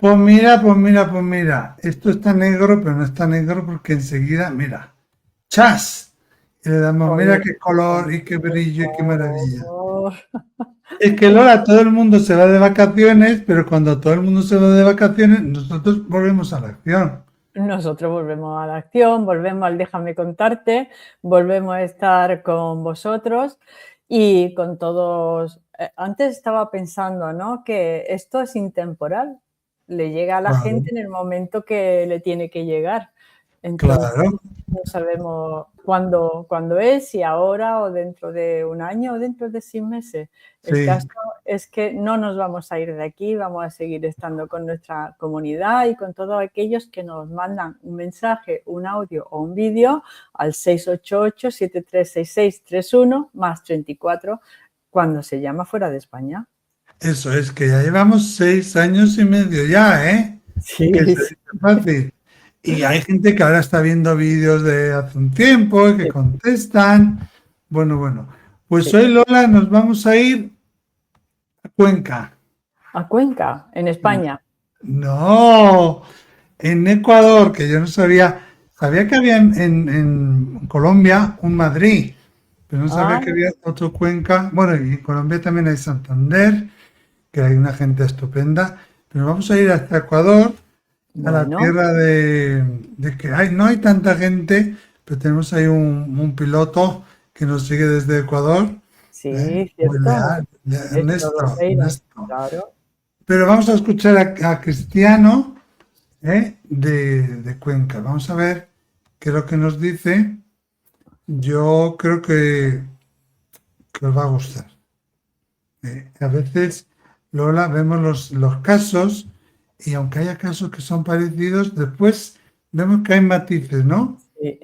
Pues mira. Esto está negro, pero no está negro porque enseguida, mira, ¡chas! Y le damos, mira Oye, qué color y qué por brillo y qué maravilla. favor. Es que Lola, todo el mundo se va de vacaciones, pero cuando todo el mundo se va de vacaciones, nosotros volvemos a la acción. Nosotros volvemos a la acción, volvemos al déjame contarte, volvemos a estar con vosotros y con todos. Antes estaba pensando, ¿no? Que esto es intemporal, le llega a la Claro, gente en el momento que le tiene que llegar. Entonces, claro. no sabemos cuándo es, si ahora o dentro de un año o dentro de 6 meses. El caso Sí, es que no nos vamos a ir de aquí, vamos a seguir estando con nuestra comunidad y con todos aquellos que nos mandan un mensaje, un audio o un vídeo al 688-736631 más 34 cuando se llama fuera de España. eso es que ya llevamos 6 años y medio ya, ¿eh? Que Sí, se sí, dice fácil. Y hay gente que ahora está viendo vídeos de hace un tiempo y que sí, contestan. Bueno. Pues sí. hoy, Lola, nos vamos a ir a Cuenca. A Cuenca, en España. No, en Ecuador, que yo no sabía que había en Colombia un Madrid, pero no sabía Ah, que había otro Cuenca. Bueno, y en Colombia también hay Santander, que hay una gente estupenda, pero vamos a ir hasta Ecuador, a la bueno, tierra de que no hay tanta gente, pero tenemos ahí un piloto que nos sigue desde Ecuador, sí, muy cierto, leal, Néstor Ernesto, Lodeira, Ernesto. claro. Pero vamos a escuchar a Cristiano, de Cuenca. Vamos a ver qué es lo que nos dice. Yo creo que os va a gustar. A veces, Lola, vemos los casos y aunque haya casos que son parecidos, después vemos que hay matices, ¿no? Sí,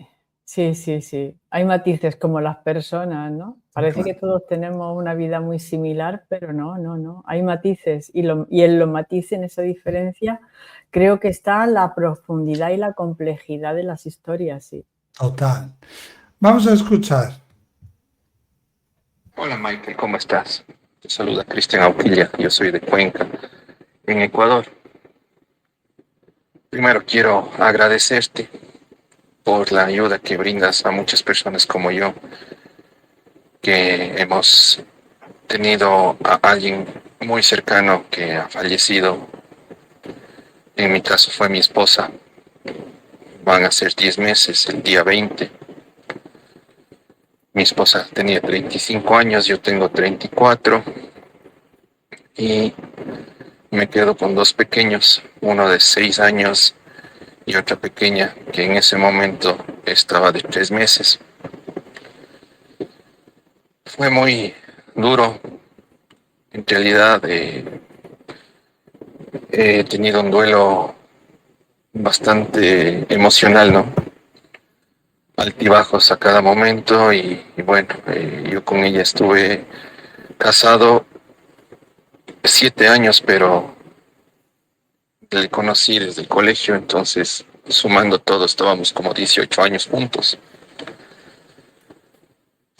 sí, sí, sí. Hay matices como las personas, ¿no? Parece que Claro, todos tenemos una vida muy similar, pero no, no, no. Hay matices y en los matices, en esa diferencia, creo que está la profundidad y la complejidad de las historias, sí. total. Vamos a escuchar. Hola Michael, ¿cómo estás? Te saluda Cristian Auquilla, yo soy de Cuenca, en Ecuador. Primero quiero agradecerte por la ayuda que brindas a muchas personas como yo, que hemos tenido a alguien muy cercano que ha fallecido. En mi caso fue mi esposa. Van a ser 10 meses, el día 20. Mi esposa tenía 35 años, yo tengo 34 y me quedo con dos pequeños, uno de 6 años y otra pequeña que en ese momento estaba de 3 meses. Fue muy duro, en realidad he tenido un duelo bastante emocional, ¿no? Altibajos a cada momento y bueno, yo con ella estuve casado 7 años, pero le conocí desde el colegio, entonces sumando todo estábamos como 18 años juntos.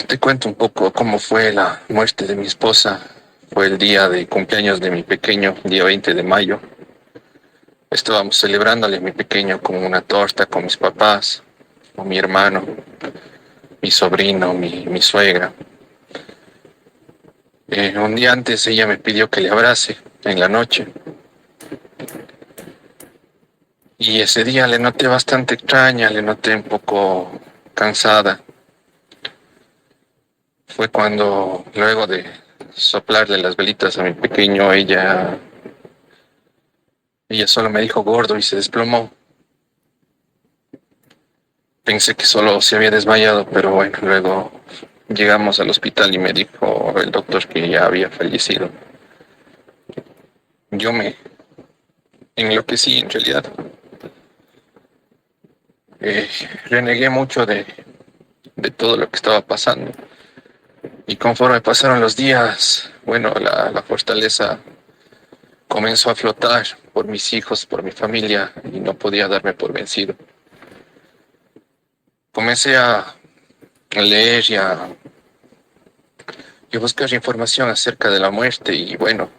Te cuento un poco cómo fue la muerte de mi esposa. Fue el día de cumpleaños de mi pequeño, el día 20 de mayo. Estábamos celebrándole a mi pequeño con una torta, con mis papás, con mi hermano, mi sobrino, mi suegra. Un día antes ella me pidió que le abrace en la noche. Y ese día le noté bastante extraña, le noté un poco cansada. Fue cuando, luego de soplarle las velitas a mi pequeño, ella solo me dijo gordo y se desplomó. Pensé que solo se había desmayado, pero bueno, luego llegamos al hospital y me dijo el doctor que ya había fallecido. Yo me enloquecí en realidad. Eh, Renegué mucho de todo lo que estaba pasando. Y conforme pasaron los días, bueno, la fortaleza comenzó a flotar por mis hijos, por mi familia, y no podía darme por vencido. Comencé a leer y a buscar información acerca de la muerte y bueno,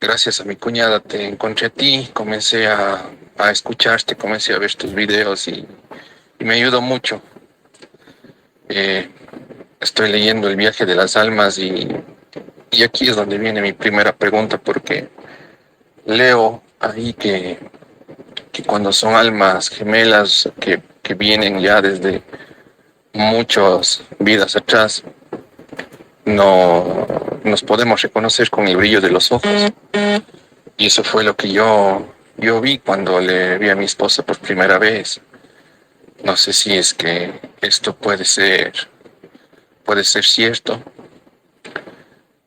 gracias a mi cuñada te encontré a ti, comencé a escucharte, comencé a ver tus videos y me ayudó mucho. Eh, Estoy leyendo El viaje de las almas y aquí es donde viene mi primera pregunta porque leo ahí que cuando son almas gemelas que vienen ya desde muchas vidas atrás, no nos podemos reconocer con el brillo de los ojos. Y eso fue lo que yo vi cuando le vi a mi esposa por primera vez. No sé si es que esto puede ser cierto.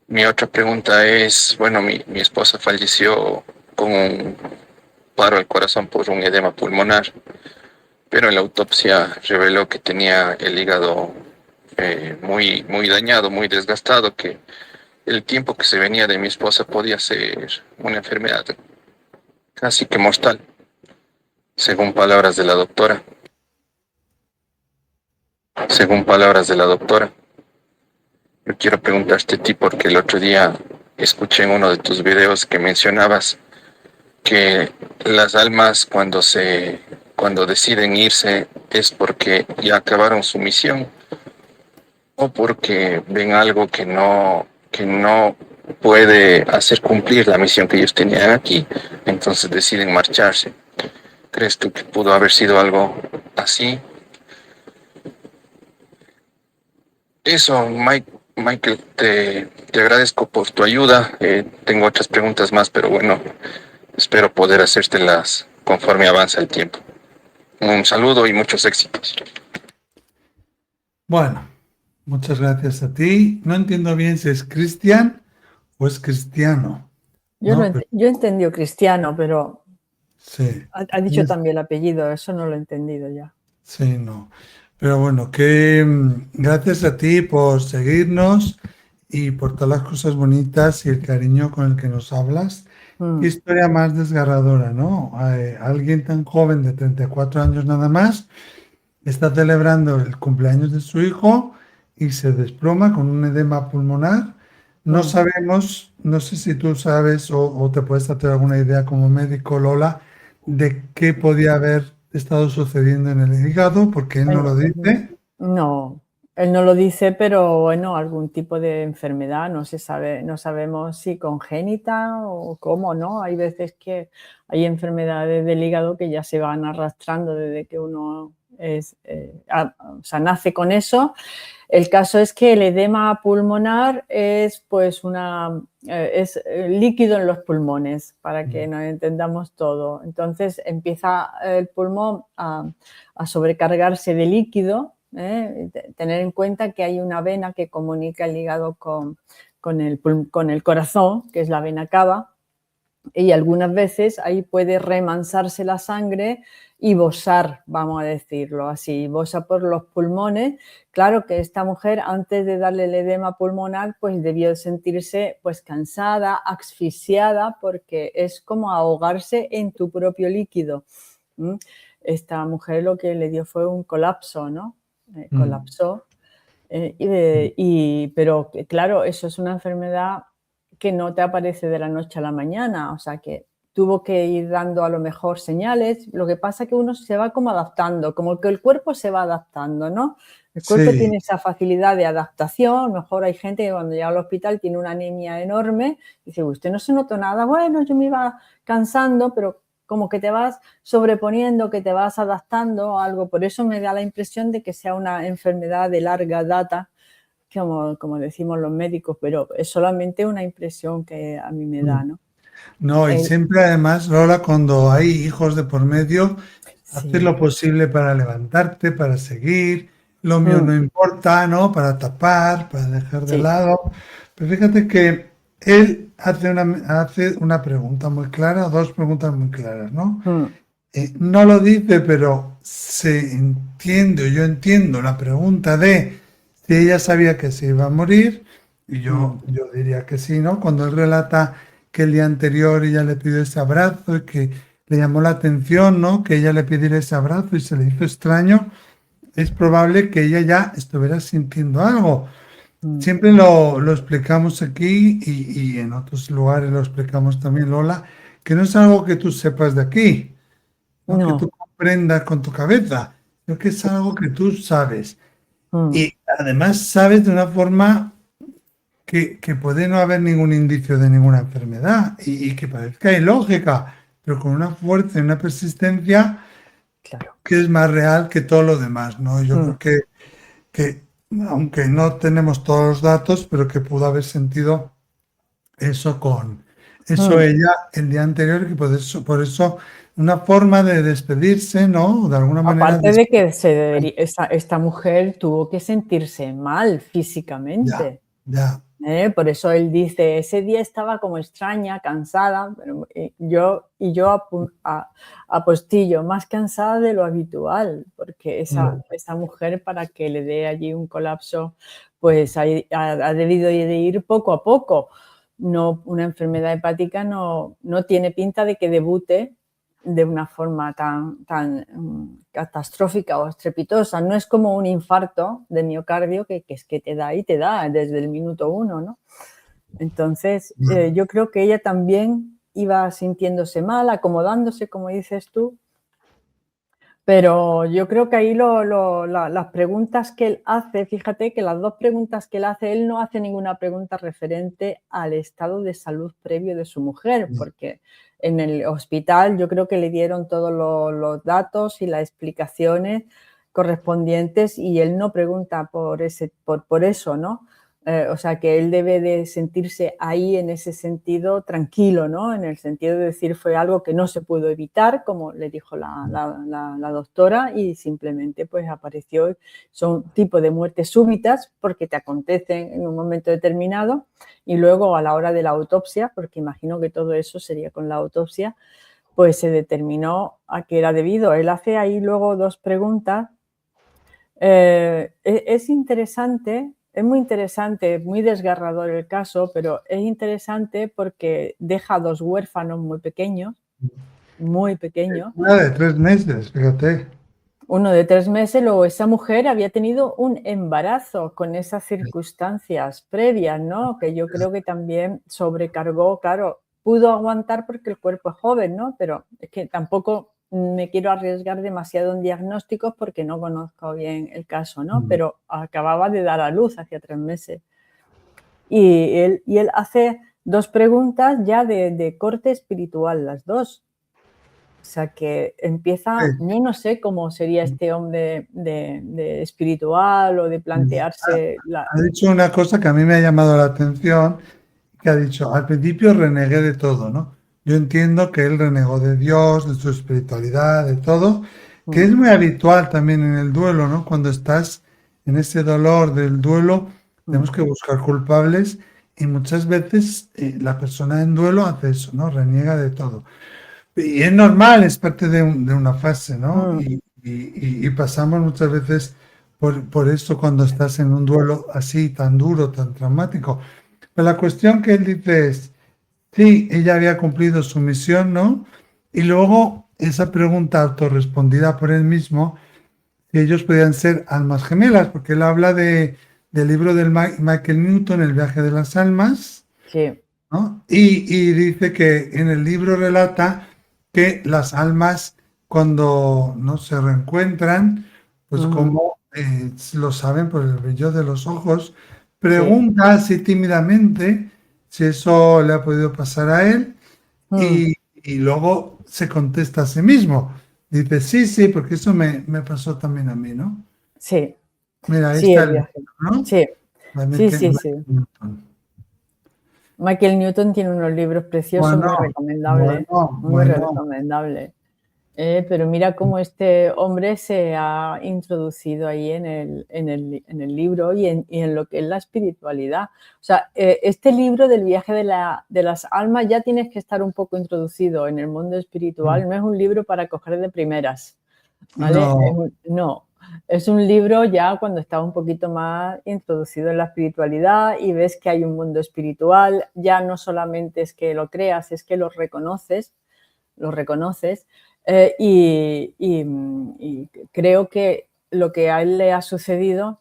Mi otra pregunta es, bueno, mi esposa falleció con un paro al corazón por un edema pulmonar, pero en la autopsia reveló que tenía el hígado muy dañado, muy desgastado, que el tiempo que se venía de mi esposa podía ser una enfermedad casi que mortal, según palabras de la doctora. Según palabras de la doctora, yo quiero preguntarte a ti porque el otro día escuché en uno de tus videos que mencionabas que las almas cuando deciden irse es porque ya acabaron su misión o porque ven algo que no puede hacer cumplir la misión que ellos tenían aquí, entonces deciden marcharse. ¿Crees tú que pudo haber sido algo así? Eso, Michael, te agradezco por tu ayuda. Tengo otras preguntas más, pero bueno, espero poder hacértelas conforme avanza el tiempo. Un saludo y muchos éxitos. Bueno, muchas gracias a ti. No entiendo bien si es Cristian o es cristiano, ¿no? Pero, Yo he entendido cristiano, pero sí, ha dicho también el apellido, eso no lo he entendido ya. sí, no. Pero bueno, que gracias a ti por seguirnos y por todas las cosas bonitas y el cariño con el que nos hablas. Qué historia más desgarradora, ¿no? Alguien tan joven de 34 años nada más está celebrando el cumpleaños de su hijo y se desploma con un edema pulmonar. No sabemos, no sé si tú sabes o te puedes hacer alguna idea como médico, Lola, de qué podía haber estado sucediendo en el hígado, porque él no lo dice. No, él no lo dice, pero bueno, algún tipo de enfermedad, no se sabe, no sabemos si congénita o cómo, ¿no? Hay veces que hay enfermedades del hígado que ya se van arrastrando desde que uno o sea, nace con eso. El caso es que el edema pulmonar es pues es líquido en los pulmones, para que nos entendamos todo. Entonces empieza el pulmón a sobrecargarse de líquido. Tener en cuenta que hay una vena que comunica el hígado con el corazón, que es la vena cava, y algunas veces ahí puede remansarse la sangre y bosar, vamos a decirlo así, bosa por los pulmones. Claro que esta mujer, antes de darle el edema pulmonar, pues debió sentirse pues cansada, asfixiada, porque es como ahogarse en tu propio líquido. Esta mujer lo que le dio fue un colapso, ¿no? Colapsó. Pero claro, eso es una enfermedad que no te aparece de la noche a la mañana, o sea que tuvo que ir dando a lo mejor señales. Lo que pasa es que uno se va como adaptando, como que el cuerpo se va adaptando, ¿no? El cuerpo tiene esa facilidad de adaptación. A lo mejor hay gente que cuando llega al hospital tiene una anemia enorme y dice, usted no se notó nada, bueno, yo me iba cansando, pero como que te vas sobreponiendo, que te vas adaptando a algo. Por eso me da la impresión de que sea una enfermedad de larga data, como decimos los médicos, pero es solamente una impresión que a mí me da, ¿no? No, y siempre además, Lola, cuando hay hijos de por medio, hacer lo posible para levantarte, para seguir, lo mío no importa, ¿no? Para tapar, para dejar de lado. Pero fíjate que él hace una pregunta muy clara, dos preguntas muy claras, ¿no? No lo dice, pero se entiende, yo entiendo la pregunta de si ella sabía que se iba a morir, y yo diría que sí, ¿no? Cuando él relata que el día anterior ella le pidió ese abrazo y que le llamó la atención, ¿no? Que ella le pidiera ese abrazo y se le hizo extraño, es probable que ella ya estuviera sintiendo algo. siempre lo explicamos aquí y en otros lugares lo explicamos también, Lola, que no es algo que tú sepas de aquí, ¿no? Que tú No. comprendas con tu cabeza, sino que es algo que tú sabes. Mm, Y además sabes de una forma que puede no haber ningún indicio de ninguna enfermedad y que parezca ilógica, pero con una fuerza y una persistencia claro. que es más real que todo lo demás, ¿no? Yo Mm, creo que aunque no tenemos todos los datos, pero que pudo haber sentido eso con eso mm. ella el día anterior, y por eso una forma de despedirse, ¿no? De alguna manera, Aparte de que esta mujer tuvo que sentirse mal ya, físicamente. ya, Por eso él dice, ese día estaba como extraña, cansada, pero, apostillo, más cansada de lo habitual, porque mm, esa mujer para que le dé allí un colapso, pues ha debido de ir poco a poco. No, una enfermedad hepática no tiene pinta de que debute de una forma tan catastrófica o estrepitosa. No es como un infarto de miocardio que es que te da y te da desde el minuto uno, ¿no? Entonces, mm, yo creo que ella también iba sintiéndose mal, acomodándose, como dices tú, pero yo creo que ahí las preguntas que él hace, fíjate que las dos preguntas que él hace, él no hace ninguna pregunta referente al estado de salud previo de su mujer, mm, porque en el hospital yo creo que le dieron todos los datos y las explicaciones correspondientes y él no pregunta por eso, ¿no? O sea, que él debe de sentirse ahí en ese sentido tranquilo, ¿no? En el sentido de decir fue algo que no se pudo evitar, como le dijo la doctora, y simplemente pues apareció. Son tipo de muertes súbitas porque te acontecen en un momento determinado y luego a la hora de la autopsia, porque imagino que todo eso sería con la autopsia, pues se determinó a qué era debido. Él hace ahí luego dos preguntas. Es interesante, es muy interesante, muy desgarrador el caso, pero es interesante porque deja 2 huérfanos muy pequeños, una de 3 meses, fíjate. uno de 3 meses, luego esa mujer había tenido un embarazo con esas circunstancias previas, ¿no? Que yo creo que también sobrecargó, claro, pudo aguantar porque el cuerpo es joven, ¿no? Pero es que tampoco me quiero arriesgar demasiado en diagnósticos porque no conozco bien el caso, ¿no? Mm. Pero acababa de dar a luz hacía 3 meses. Y él hace 2 preguntas ya de corte espiritual, las 2. O sea, que empieza, Sí. yo no sé cómo sería este hombre de espiritual o de Ha, plantearse la. ha dicho una cosa que a mí me ha llamado la atención, que ha dicho, al principio renegué de todo, ¿no? Yo entiendo que él renegó de Dios, de su espiritualidad, de todo, que es Mm, muy habitual también en el duelo, ¿no? Cuando estás en ese dolor del duelo, mm, tenemos que buscar culpables y muchas veces la persona en duelo hace eso, ¿no? Reniega de todo. Y es normal, es parte de una fase, ¿no? mm, Y pasamos muchas veces por eso cuando estás en un duelo así, tan duro, tan traumático. Pero la cuestión que él dice es, sí, ella había cumplido su misión, ¿no? Y luego esa pregunta autorrespondida por él mismo, si ellos podían ser almas gemelas, porque él habla del libro del Michael Newton, El viaje de las almas, sí, ¿no? Y dice que en el libro relata que las almas cuando no se reencuentran, pues ujú, como lo saben por el brillo de los ojos, sí, pregunta así tímidamente si eso le ha podido pasar a él mm, y luego se contesta a sí mismo. Dice, sí, sí, porque eso me pasó también a mí, ¿no? sí, Mira, ahí sí, está el el libro, viaje. ¿no? Sí, De sí, Michael sí, sí. Newton. Michael Newton tiene unos libros preciosos, Bueno, bueno, muy bueno. recomendables. Pero mira cómo este hombre se ha introducido ahí en el libro y en lo que es la espiritualidad. O sea, este libro del viaje de las almas ya tienes que estar un poco introducido en el mundo espiritual. No es un libro para coger de primeras, ¿vale? No, No, es un libro ya cuando estás un poquito más introducido en la espiritualidad y ves que hay un mundo espiritual. Ya no solamente es que lo creas, es que lo reconoces. Y creo que lo que a él le ha sucedido,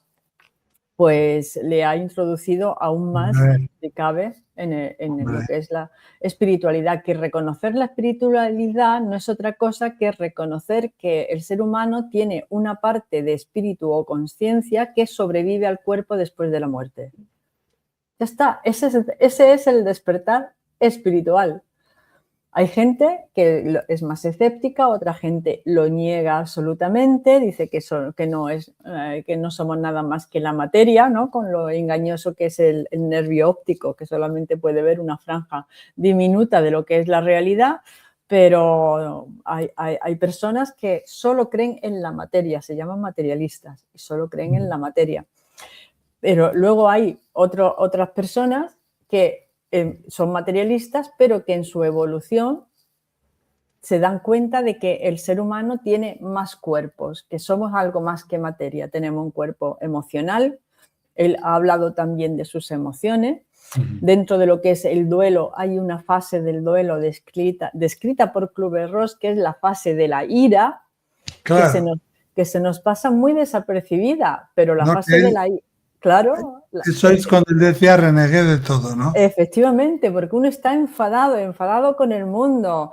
pues le ha introducido aún más, Hombre, si cabe, en lo hombre, que es la espiritualidad, que reconocer la espiritualidad no es otra cosa que reconocer que el ser humano tiene una parte de espíritu o conciencia que sobrevive al cuerpo después de la muerte. Ya está, ese es el despertar espiritual. Hay gente que es más escéptica, otra gente lo niega absolutamente, dice que no somos nada más que la materia, ¿no? Con lo engañoso que es el nervio óptico, que solamente puede ver una franja diminuta de lo que es la realidad, pero hay personas que solo creen en la materia, se llaman materialistas, y solo creen en la materia. Pero luego hay otras personas que son materialistas, pero que en su evolución se dan cuenta de que el ser humano tiene más cuerpos, que somos algo más que materia. Tenemos un cuerpo emocional. Él ha hablado también de sus emociones. Dentro de lo que es el duelo, hay una fase del duelo descrita por Kübler-Ross, que es la fase de la ira, claro, que se nos pasa muy desapercibida, pero la ¿no? fase de la ira, claro, Eso es cuando él decía renegué de todo, ¿no? efectivamente, porque uno está enfadado con el mundo.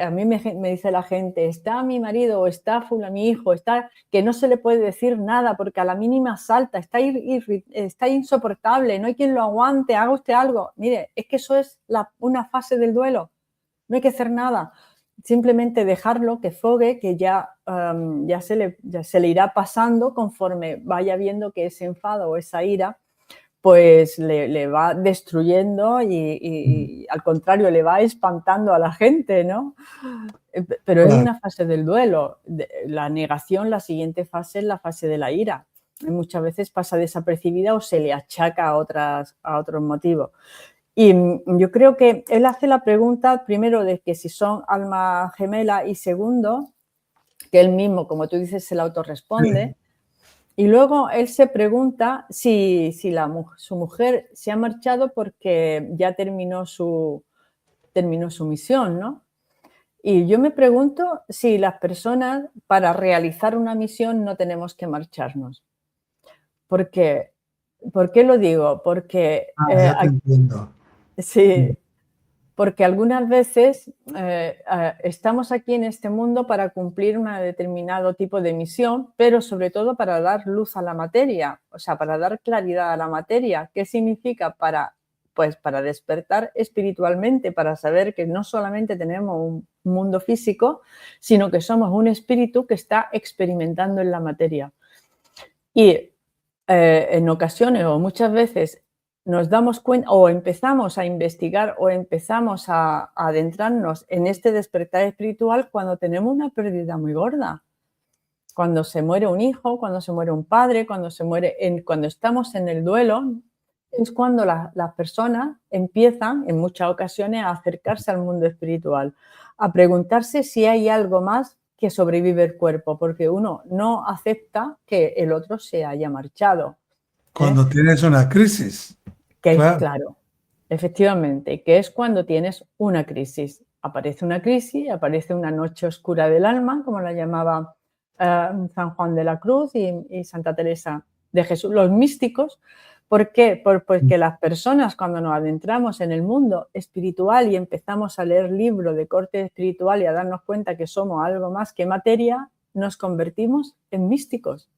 A mí me dice la gente, está mi marido o está mi hijo, que no se le puede decir nada porque a la mínima salta, está insoportable, no hay quien lo aguante, haga usted algo. Mire, es que eso es una fase del duelo, no hay que hacer nada. Simplemente dejarlo que fogue, que ya se le irá pasando conforme vaya viendo que ese enfado o esa ira pues le va destruyendo y al contrario le va espantando a la gente, ¿no? Pero es Claro, una fase del duelo. La negación, la siguiente fase es la fase de la ira. Y muchas veces pasa desapercibida o se le achaca a otros motivos. Y yo creo que él hace la pregunta, primero, de que si son alma gemela y segundo, que él mismo, como tú dices, se la autorresponde. sí. Y luego él se pregunta si su mujer se ha marchado porque ya terminó su misión, ¿no? Y yo me pregunto si las personas, para realizar una misión, no tenemos que marcharnos. ¿Por qué? ¿Por qué lo digo? Porque Ya te entiendo. sí, porque algunas veces estamos aquí en este mundo para cumplir un determinado tipo de misión, pero sobre todo para dar luz a la materia, o sea, para dar claridad a la materia. ¿Qué significa? Pues para despertar espiritualmente, para saber que no solamente tenemos un mundo físico, sino que somos un espíritu que está experimentando en la materia. Y en ocasiones o muchas veces nos damos cuenta o empezamos a investigar o empezamos a adentrarnos en este despertar espiritual cuando tenemos una pérdida muy gorda. Cuando se muere un hijo, cuando se muere un padre, cuando estamos en el duelo, es cuando las personas empiezan en muchas ocasiones a acercarse al mundo espiritual, a preguntarse si hay algo más que sobrevive el cuerpo, porque uno no acepta que el otro se haya marchado. Cuando tienes una crisis, claro. Claro, efectivamente, que es cuando tienes una crisis. Aparece una crisis, aparece una noche oscura del alma, como la llamaba San Juan de la Cruz y Santa Teresa de Jesús, los místicos. ¿Por qué? Porque las personas, cuando nos adentramos en el mundo espiritual y empezamos a leer libros de corte espiritual y a darnos cuenta que somos algo más que materia, nos convertimos en místicos.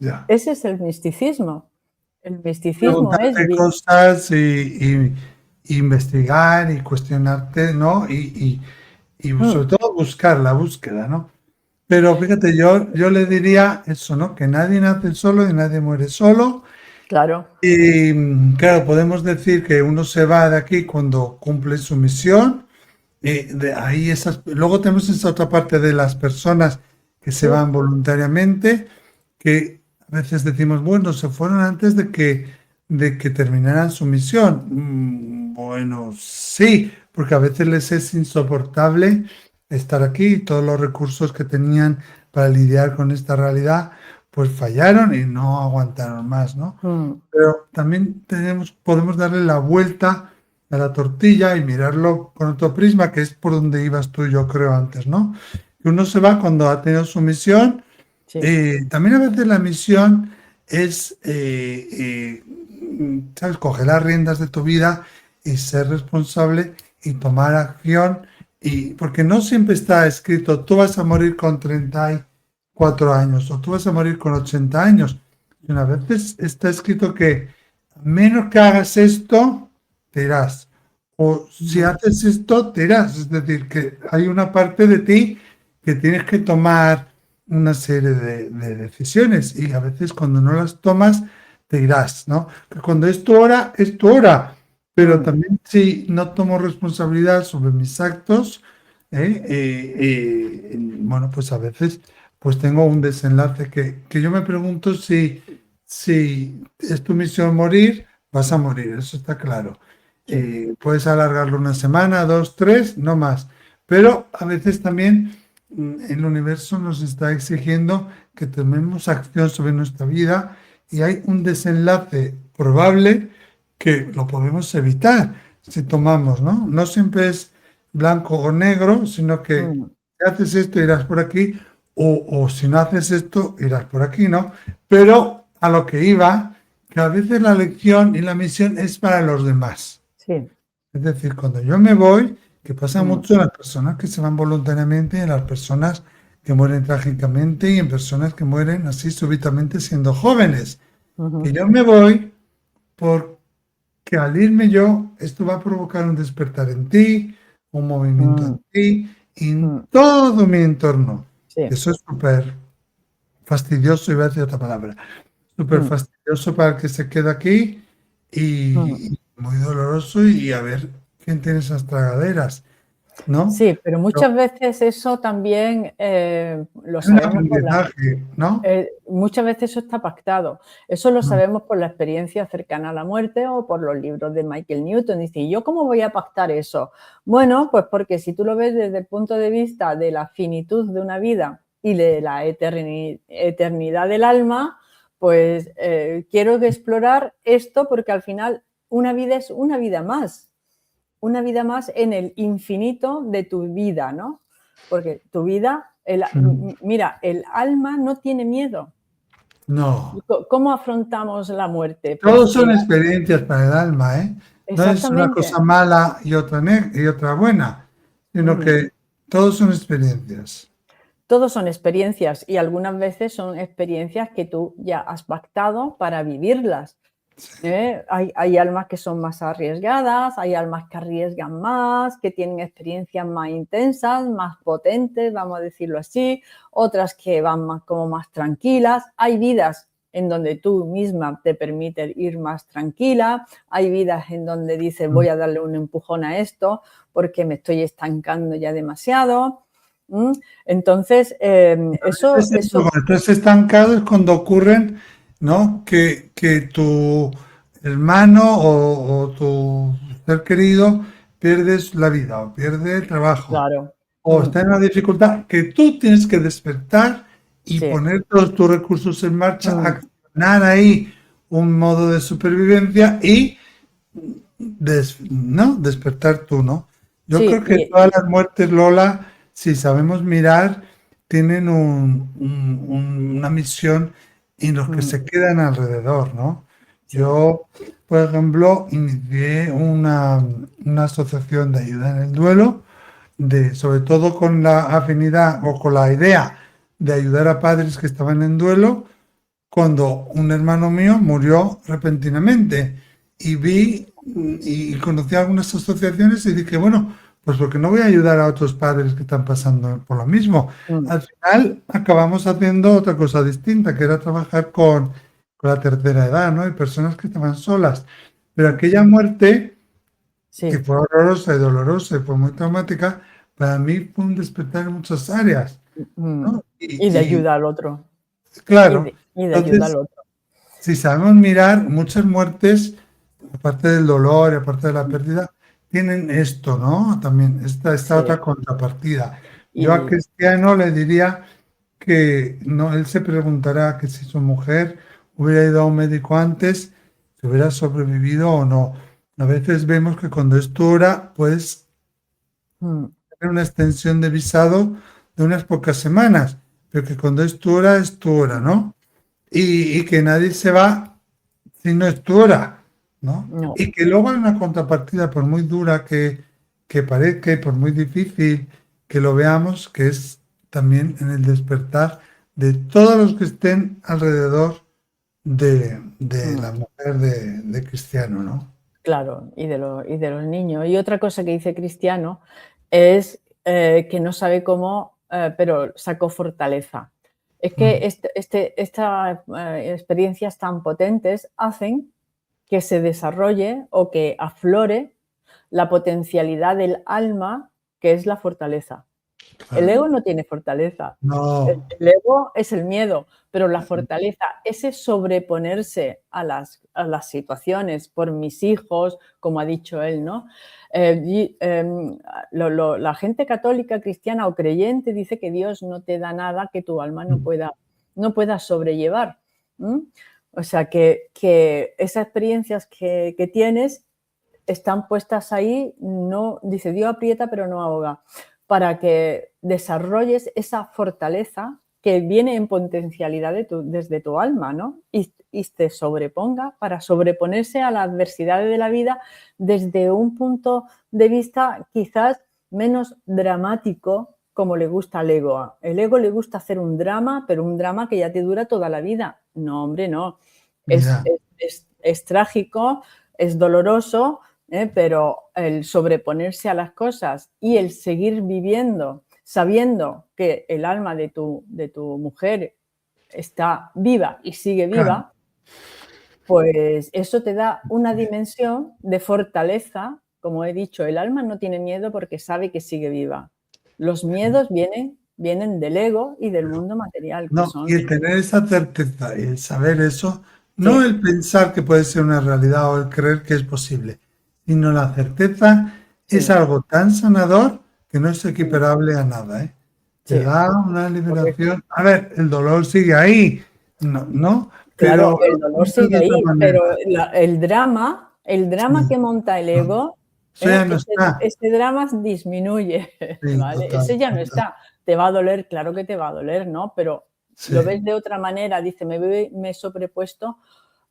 Ya. Ese es el misticismo. El misticismo Preguntarte cosas y investigar y cuestionarte, ¿no? Y sobre todo buscar la búsqueda, ¿no? Pero fíjate, yo le diría eso, ¿no? Que nadie nace solo y nadie muere solo. Claro. Y claro, podemos decir que uno se va de aquí cuando cumple su misión. De ahí luego tenemos esa otra parte de las personas que se van voluntariamente, que a veces decimos, bueno, se fueron antes de que terminaran su misión. Bueno, sí, porque a veces les es insoportable estar aquí y todos los recursos que tenían para lidiar con esta realidad, pues fallaron y no aguantaron más, ¿no? Pero también podemos darle la vuelta a la tortilla y mirarlo con otro prisma, que es por donde ibas tú, yo creo, antes, ¿no? Que uno se va cuando ha tenido su misión. Sí. También a veces la misión es, ¿sabes? Coger las riendas de tu vida y ser responsable y tomar acción. Y porque no siempre está escrito, tú vas a morir con 34 años o tú vas a morir con 80 años. Y una vez está escrito que a menos que hagas esto, te irás. O si haces esto, te irás. Es decir, que hay una parte de ti que tienes que tomar una serie de decisiones y a veces cuando no las tomas, te irás, ¿no? Que cuando es tu hora, pero también si no tomo responsabilidad sobre mis actos, bueno, pues a veces pues tengo un desenlace que yo me pregunto si es tu misión morir, vas a morir, eso está claro. Puedes alargarlo una semana, 2, 3, no más. Pero a veces también el universo nos está exigiendo que tomemos acción sobre nuestra vida y hay un desenlace probable que lo podemos evitar si tomamos, ¿no? No siempre es blanco o negro, sino que si haces esto irás por aquí o si no haces esto irás por aquí, ¿no? Pero a lo que iba, que a veces la lección y la misión es para los demás. Sí. Es decir, cuando yo me voy, que pasa mucho en las personas que se van voluntariamente, en las personas que mueren trágicamente y en personas que mueren así súbitamente siendo jóvenes. Que yo me voy porque al irme yo, esto va a provocar un despertar en ti, un movimiento en ti, y en todo mi entorno. Sí. Eso es súper fastidioso, iba a decir otra palabra, súper fastidioso para el que se queda aquí y muy doloroso y a ver quién tiene esas tragaderas, ¿no? Sí, pero muchas veces eso también lo Es un sabemos por la, aprendizaje, ¿no? muchas veces eso está pactado. Eso lo sabemos por la experiencia cercana a la muerte o por los libros de Michael Newton. Dice, ¿y yo cómo voy a pactar eso? Bueno, pues porque si tú lo ves desde el punto de vista de la finitud de una vida y de la eternidad del alma, pues quiero explorar esto porque al final una vida es una vida más. Una vida más en el infinito de tu vida, ¿no? Porque tu vida, mira, el alma no tiene miedo. No. ¿Cómo afrontamos la muerte? Pues Todos son experiencias para el alma, ¿eh? No es una cosa mala y otra buena, sino que todos son experiencias. Todos son experiencias y algunas veces son experiencias que tú ya has pactado para vivirlas. Hay almas que son más arriesgadas, hay almas que arriesgan más, que tienen experiencias más intensas, más potentes, vamos a decirlo así, otras que van como más tranquilas. Hay vidas en donde tú misma te permites ir más tranquila, hay vidas en donde dices voy a darle un empujón a esto porque me estoy estancando ya demasiado. Entonces, eso... Cuando estás estancado es cuando ocurren, ¿no? Que tu hermano o tu ser querido pierdes la vida o pierde el trabajo. Claro. O está en una dificultad que tú tienes que despertar y poner todos tus recursos en marcha, accionar ahí un modo de supervivencia y ¿no? Despertar tú, ¿no? Yo creo que todas las muertes, Lola, si sabemos mirar, tienen una misión y los que se quedan alrededor, ¿no? Yo, por ejemplo, inicié una asociación de ayuda en el duelo, sobre todo con la afinidad o con la idea de ayudar a padres que estaban en duelo cuando un hermano mío murió repentinamente y vi y conocí algunas asociaciones y dije, bueno, pues porque no voy a ayudar a otros padres que están pasando por lo mismo. Al final acabamos haciendo otra cosa distinta, que era trabajar con la tercera edad, ¿no? Y personas que estaban solas. Pero aquella muerte, que fue horrorosa y dolorosa y fue muy traumática, para mí fue un despertar en muchas áreas, ¿no? Y de ayuda al otro. Claro. Y de ayuda al otro. Si sabemos mirar, muchas muertes, aparte del dolor y aparte de la pérdida, tienen esto, ¿no? También esta otra contrapartida. Yo a Cristiano le diría que no, él se preguntará que si su mujer hubiera ido a un médico antes, si hubiera sobrevivido o no. A veces vemos que cuando es tu hora, puedes tener una extensión de visado de unas pocas semanas, pero que cuando es tu hora, ¿no? y que nadie se va si no es tu hora, ¿no? No. Y que luego hay una contrapartida, por muy dura que parezca y por muy difícil que lo veamos, que es también en el despertar de todos los que estén alrededor de la mujer de Cristiano, ¿no? Claro, y de los niños. Y otra cosa que dice Cristiano es que no sabe cómo, pero sacó fortaleza. Es que estas experiencias tan potentes hacen que se desarrolle o que aflore la potencialidad del alma, que es la fortaleza. El ego no tiene fortaleza. No, El ego es el miedo, pero la fortaleza, ese sobreponerse a las situaciones por mis hijos, como ha dicho él, ¿no? La gente católica, cristiana o creyente dice que Dios no te da nada que tu alma no pueda sobrellevar. O sea, que esas experiencias que tienes están puestas ahí, no, dice, Dios aprieta pero no ahoga, para que desarrolles esa fortaleza que viene en potencialidad desde tu alma, ¿no? Y te sobreponga para sobreponerse a las adversidades de la vida desde un punto de vista quizás menos dramático, como le gusta al ego. El ego le gusta hacer un drama, pero un drama que ya te dura toda la vida. No, hombre, no. Es trágico, es doloroso, pero el sobreponerse a las cosas y el seguir viviendo sabiendo que el alma de tu mujer está viva y sigue viva, pues eso te da una dimensión de fortaleza. Como he dicho, el alma no tiene miedo porque sabe que sigue viva. Los miedos vienen del ego y del mundo material. no, y el tener esa certeza y el saber eso, no el pensar que puede ser una realidad o el creer que es posible, sino la certeza es algo tan sanador que no es equiparable a nada, ¿eh? Te da una liberación. A ver, el dolor sigue ahí, no, Claro, pero el dolor sigue ahí, pero el drama que monta el ego, ya no está. ese drama disminuye, ¿vale? Total, ese ya no está. Te va a doler, claro que te va a doler, ¿no? Pero lo ves de otra manera, dice, me he sobrepuesto,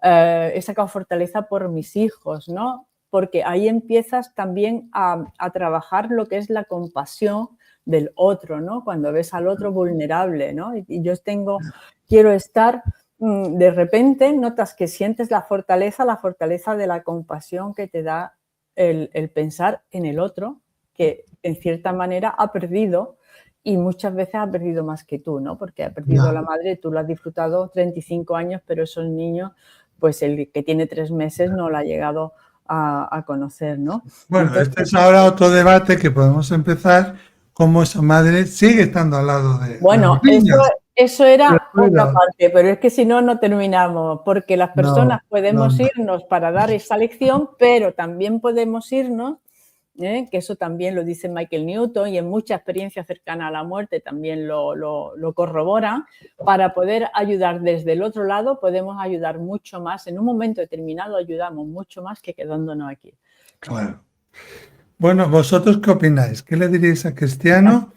he sacado fortaleza por mis hijos, ¿no? Porque ahí empiezas también a trabajar lo que es la compasión del otro, ¿no? Cuando ves al otro vulnerable, ¿no? Y yo quiero estar, de repente notas que sientes la fortaleza de la compasión que te da el pensar en el otro, que en cierta manera ha perdido y muchas veces ha perdido más que tú, ¿no? Porque ha perdido la madre, tú lo has disfrutado 35 años, pero esos niños, pues el que tiene 3 meses no lo ha llegado a conocer, ¿no? Bueno, este es ahora otro debate que podemos empezar, cómo esa madre sigue estando al lado de bueno, los niños. Eso era otra parte, pero es que si no, no terminamos, porque las personas podemos irnos para dar esa lección, pero también podemos irnos, que eso también lo dice Michael Newton y en mucha experiencia cercana a la muerte también lo corroboran, para poder ayudar desde el otro lado, podemos ayudar mucho más, en un momento determinado ayudamos mucho más que quedándonos aquí. Claro. Bueno, ¿vosotros qué opináis? ¿Qué le diréis a Cristiano?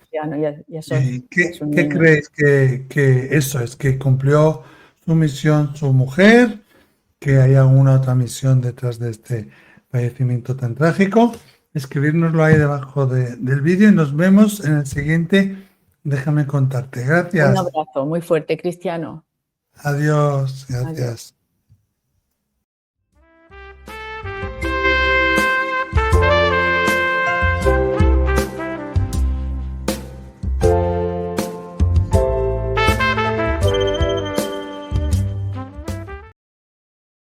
¿Qué creéis que eso es? ¿Que cumplió su misión su mujer? ¿Que hay alguna otra misión detrás de este fallecimiento tan trágico? Escribírnoslo ahí debajo del vídeo y nos vemos en el siguiente. Déjame contarte. Gracias. Un abrazo muy fuerte, Cristiano. Adiós. Gracias. Adiós.